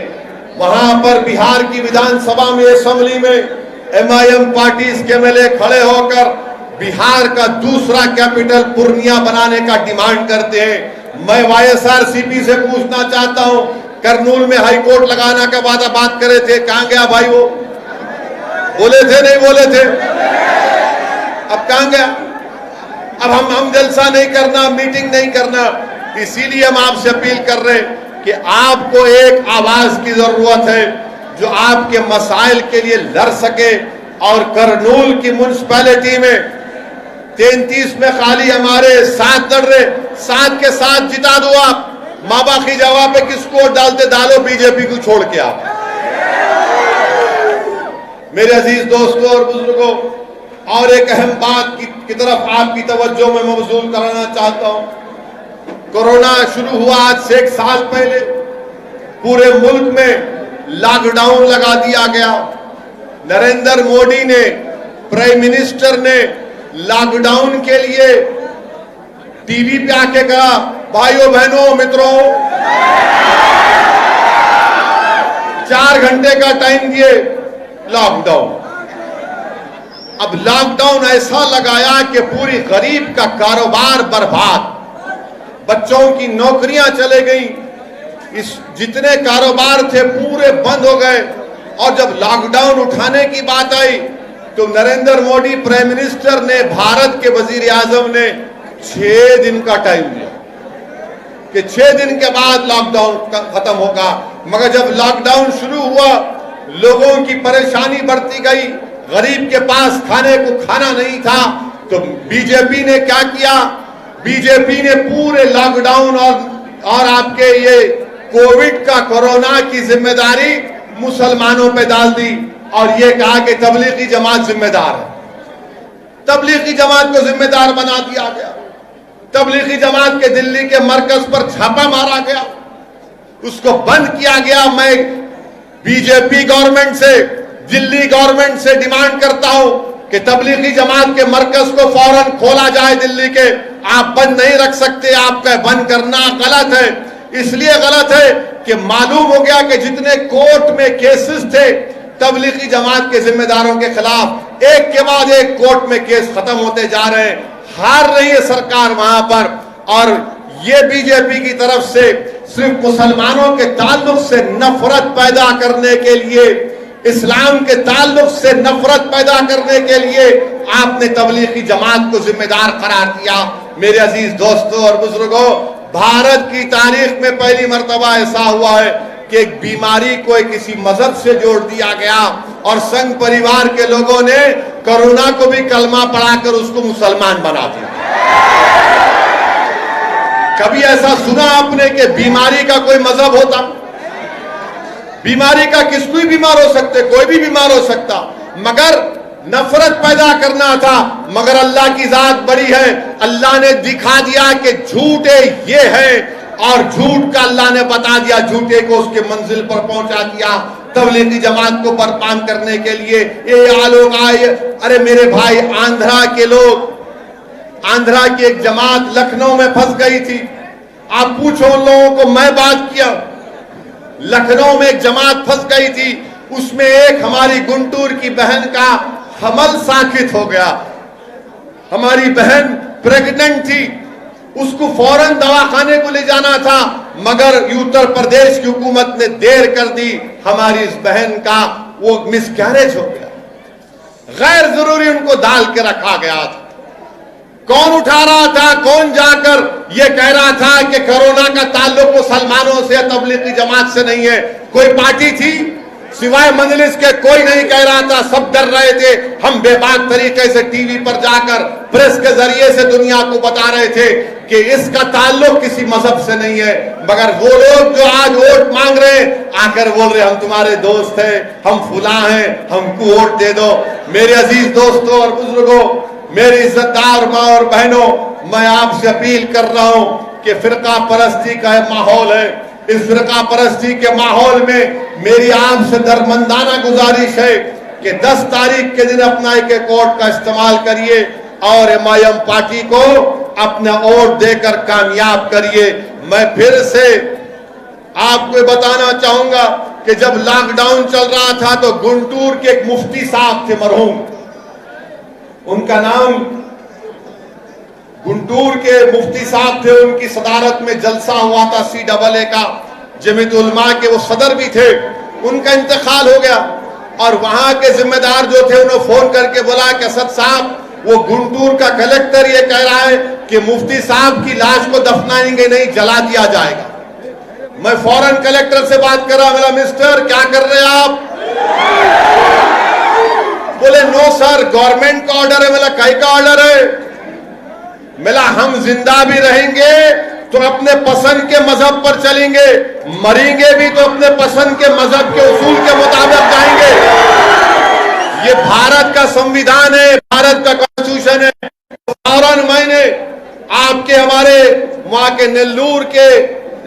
वहां पर बिहार की विधानसभा में, असेंबली में एमआईएम पार्टी के एमएलए खड़े होकर बिहार का दूसरा कैपिटल पूर्णिया बनाने का डिमांड करते हैं। मैं वाईएसआरसीपी से पूछना चाहता हूं, करनूल में हाईकोर्ट लगाने का वादा बात करे थे, कहां गया भाई? वो बोले थे, नहीं बोले थे? अब कहां गया? अब हम जलसा नहीं करना, मीटिंग नहीं करना। इसीलिए हम आपसे अपील कर रहे हैं कि आपको एक आवाज की जरूरत है जो आपके मसाइल के लिए लड़ सके। और करनूल की म्युनिसिपैलिटी में 33 में खाली हमारे 7 लड़ रहे, 7 के 7 जिता दो आप। माँ बाप की जवाब पे किसको डालते, डालो बीजेपी को छोड़ के आप। मेरे अजीज दोस्तों और बुजुर्गों, और एक अहम बात की तरफ आपकी तवज्जो में मबजूल कराना चाहता हूं। कोरोना शुरू हुआ आज से 1 साल पहले, पूरे मुल्क में लॉकडाउन लगा दिया गया। नरेंद्र मोदी ने, प्राइम मिनिस्टर ने लॉकडाउन के लिए टीवी पे आके कहा, भाइयों बहनों मित्रों 4 घंटे का टाइम दिए लॉकडाउन। अब लॉकडाउन ऐसा लगाया कि पूरी गरीब का कारोबार बर्बाद, बच्चों की नौकरियां चले गई, इस जितने कारोबार थे पूरे बंद हो गए। और जब लॉकडाउन उठाने की बात आई तो नरेंद्र मोदी प्राइम मिनिस्टर ने, भारत के वजीर आजम ने 6 दिन का टाइम दिया कि 6 दिन के बाद लॉकडाउन खत्म होगा। मगर जब लॉकडाउन शुरू हुआ, लोगों की परेशानी बढ़ती गई, गरीब के पास खाने को खाना नहीं था, तो बीजेपी ने क्या किया? बीजेपी ने पूरे लॉकडाउन और आपके ये कोविड का, कोरोना की जिम्मेदारी मुसलमानों पे डाल दी और ये कहा कि तबलीगी जमात जिम्मेदार है। तबलीगी जमात को जिम्मेदार बना दिया गया। तबलीगी जमात के दिल्ली के मरकज पर छापा मारा गया, उसको बंद किया गया। मैं बीजेपी गवर्नमेंट से, दिल्ली गवर्नमेंट से डिमांड करता हूं कि तबलीगी जमात के मरकज को फौरन खोला जाए दिल्ली के। आप बंद नहीं रख सकते, आपका बंद करना गलत है। इसलिए गलत है कि मालूम हो गया कि जितने कोर्ट में केसेस थे तबलीगी जमात के जिम्मेदारों के खिलाफ, एक के बाद एक कोर्ट में केस खत्म होते जा रहे हैं। हार रही है सरकार वहां पर, और ये बीजेपी की तरफ से सिर्फ मुसलमानों के ताल्लुक से नफरत पैदा करने के लिए, इस्लाम के ताल्लुक से नफरत पैदा करने के लिए आपने तबलीगी जमात को जिम्मेदार करार दिया। मेरे अजीज दोस्तों और बुजुर्गों, भारत की तारीख में पहली मर्तबा ऐसा हुआ है कि एक बीमारी को किसी मजहब से जोड़ दिया गया और संघ परिवार के लोगों ने कोरोना को भी कलमा पढ़ाकर उसको मुसलमान बना दिया। कभी ऐसा सुना आपने कि बीमारी का कोई मजहब होता? बीमारी का किसको भी बीमार हो सकते, कोई भी बीमार हो सकता, मगर नफरत पैदा करना था। मगर अल्लाह की जात बड़ी है, अल्लाह ने दिखा दिया कि झूठे ये है, और झूठ का अल्लाह ने बता दिया, झूठे को उसके मंजिल पर पहुंचा दिया। तबलीगी जमात को बर्बाद करने के लिए ये लोग आए। अरे मेरे भाई, आंध्रा के लोग, आंध्रा की एक जमात लखनऊ में फंस गई थी। आप पूछो उन लोगों को, मैं बात किया, लखनऊ में एक जमात फंस गई थी, उसमें एक हमारी गुंटूर की बहन का हमल साकित हो गया। हमारी बहन प्रेग्नेंट थी, उसको फौरन दवाखाने को ले जाना था, मगर उत्तर प्रदेश की हुकूमत ने देर कर दी। हमारी इस बहन का वो मिसकैरेज हो गया, गैर जरूरी उनको डाल के रखा गया था। कौन उठा रहा था? कौन जाकर ये कह रहा था कि कोरोना का ताल्लुक मुसलमानों से, तबलीगी जमात से नहीं है? कोई पार्टी थी सिवाय मजलिस के? कोई नहीं कह रहा था, सब डर रहे थे। हम बेबाक तरीके से टीवी पर जाकर प्रेस के जरिए से दुनिया को बता रहे थे कि इसका ताल्लुक किसी मजहब से नहीं है। मगर वो लोग जो आज वोट मांग रहे हैं, आकर बोल रहे हम तुम्हारे दोस्त हैं, हम फुला हैं, हमको वोट दे दो। मेरे अजीज दोस्तों और बुजुर्गों, मेरी इज्जतदार माँ और बहनों, मैं आपसे अपील कर रहा हूं कि फिरका परस्ती का माहौल है। इस फिरका परस्ती के माहौल में मेरी आपसे दरमंदाना गुजारिश है कि 10 तारीख के दिन अपना एक वोट का इस्तेमाल करिए और एमआईएम पार्टी को अपना वोट देकर कामयाब करिए। मैं फिर से आपको बताना चाहूंगा कि जब लॉकडाउन चल रहा था तो गुंटूर के एक मुफ्ती साहब थे, मरहूम, उनका नाम गुंटूर के मुफ्ती साहब थे, उनकी सदारत में जलसा हुआ था CAA का, जमीयत उलमा के वो सदर भी थे। उनका इंतकाल हो गया और वहां के जिम्मेदार जो थे उन्होंने फोन करके बोला कि असद साहब, वो गुंटूर का कलेक्टर ये कह रहा है कि मुफ्ती साहब की लाश को दफनाएंगे नहीं, जला दिया जाएगा। मैं फौरन कलेक्टर से बात कर रहा, मेरा मिस्टर क्या कर रहे हैं आप? बोले नो सर, गवर्नमेंट का ऑर्डर है। मेरा कई का ऑर्डर है? मिला हम जिंदा भी रहेंगे तो अपने पसंद के मजहब पर चलेंगे, मरेंगे भी तो अपने पसंद के मजहब के उसूल के मुताबिक जाएंगे। ये भारत का संविधान है, भारत का कॉन्स्टिट्यूशन है। फौरन मैंने आपके हमारे वहां के नेल्लूर के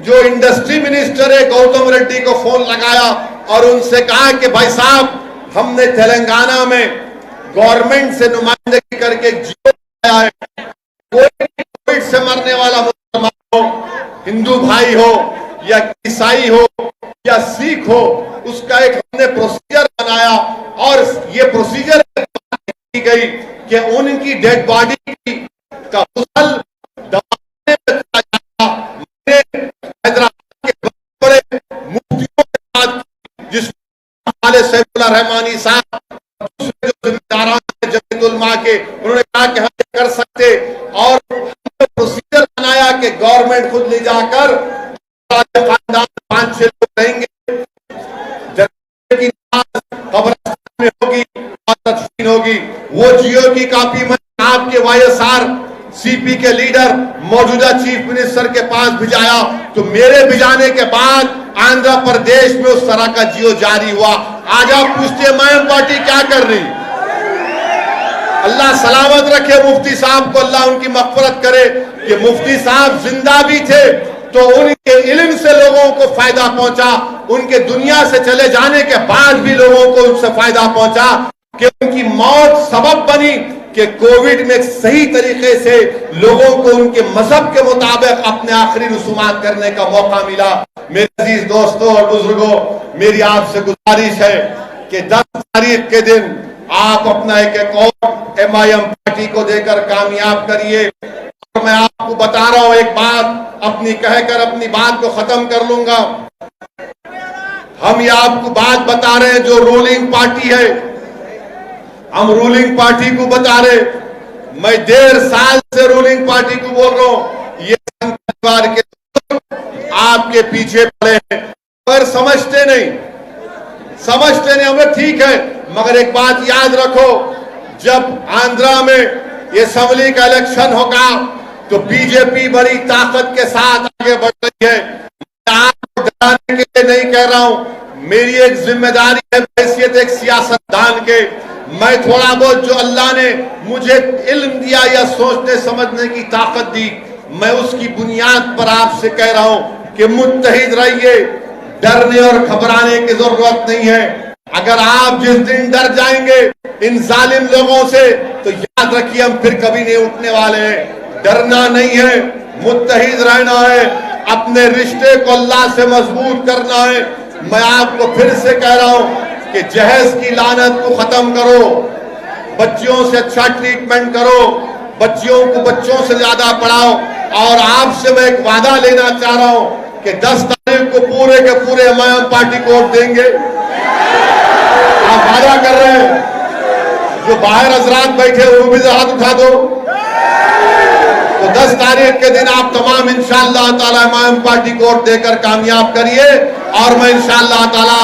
जो इंडस्ट्री मिनिस्टर है गौतम रेड्डी को फोन लगाया और उनसे कहा कि भाई साहब, हमने तेलंगाना में गवर्नमेंट से नुमाइंदगी करके जियो आया है, कोई कोविड से मरने वाला मुसलमान हो, हिंदू भाई हो या ईसाई हो या सिख हो, उसका एक हमने प्रोसीजर बनाया और ये प्रोसीजर की गई कि उनकी डेड बॉडी का मुसल दबाने में हैदराबाद के बड़े मुफ्तियों के साथ, जिसमें सैफुल्लाह रहमानी साहब, दूसरे जो जिम्मेदारान जमीयत उलमा के, उन्होंने कहा कि हम कर सकते और प्रोसीजर बनाया कि गवर्नमेंट खुद ले जाकर 5-6 लोग रहेंगे, होगी, वो जियो की कॉपी मैं आपके वाईएसआर सीपी के लीडर मौजूदा चीफ मिनिस्टर के पास भिजाया, तो मेरे भिजाने के बाद आंध्र प्रदेश में उस तरह का जियो जारी हुआ। आज आप पूछते हैं पार्टी क्या कर रही? अल्लाह सलामत रखे मुफ्ती साहब को, अल्लाह उनकी मग़फ़िरत करे कि मुफ्ती साहब जिंदा भी थे तो उनके इल्म से लोगों को फायदा पहुंचा, उनके दुनिया से चले जाने के बाद भी लोगों को उनसे फायदा पहुंचा, कि उनकी मौत सबब बनी कि कोविड में सही तरीके से लोगों को उनके मजहब के मुताबिक अपने आखिरी रसूमात करने का मौका मिला। मेरे अजीज दोस्तों और बुजुर्गों, मेरी आपसे गुजारिश है कि 10 तारीख के दिन आप अपना एक और MIM पार्टी को देकर कामयाब करिए। और मैं आपको बता रहा हूं एक बात, अपनी कहकर अपनी बात को खत्म कर लूंगा। हम ये आपको बात बता रहे हैं, जो रूलिंग पार्टी है, हम रूलिंग पार्टी को बता रहे। मैं 1.5 साल से रूलिंग पार्टी को बोल रहा हूं, ये परिवार के आपके पीछे पड़े हैं, पर समझते नहीं। हमें ठीक है, मगर एक बात याद रखो, जब आंध्रा में ये असेंबली का इलेक्शन होगा तो बीजेपी बड़ी ताकत के साथ आगे बढ़ रही है। मैं आपको डराने के लिए नहीं कह रहा हूं, मेरी एक जिम्मेदारी है हैसियत एक सियासतदान के। मैं थोड़ा बहुत जो अल्लाह ने मुझे इल्म दिया या सोचने समझने की ताकत दी, मैं उसकी बुनियाद पर आपसे कह रहा हूं कि मुत्तहिद रहिए, डरने और घबराने की जरूरत नहीं है। अगर आप जिस दिन डर जाएंगे इन जालिम लोगों से, तो याद रखिए हम फिर कभी नहीं उठने वाले हैं। डरना नहीं है, मुत्तहिद रहना है, अपने रिश्ते को अल्लाह से मजबूत करना है। मैं आपको फिर से कह रहा हूं कि जहेज की लानत को खत्म करो, बच्चियों से अच्छा ट्रीटमेंट करो, बच्चियों को बच्चों से ज्यादा पढ़ाओ। और आपसे मैं एक वादा लेना चाह रहा हूं कि 10 तारीख को पूरे के पूरे MIM पार्टी को वोट देंगे। आप वादा कर रहे हैं? जो बाहर हजरात बैठे वो भी हाथ उठा दो। तो 10 तारीख के दिन आप तमाम इंशाअल्लाह ताला MIM पार्टी को वोट देकर कामयाब करिए। और मैं इंशाअल्लाह ताला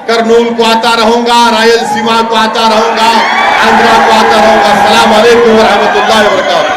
करनूल को आता रहूंगा, रायलसीमा को आता रहूंगा, आंध्रा को आता रहूंगा। अस्सलाम वालेकुम व रहमतुल्लाहि व बरकातहू।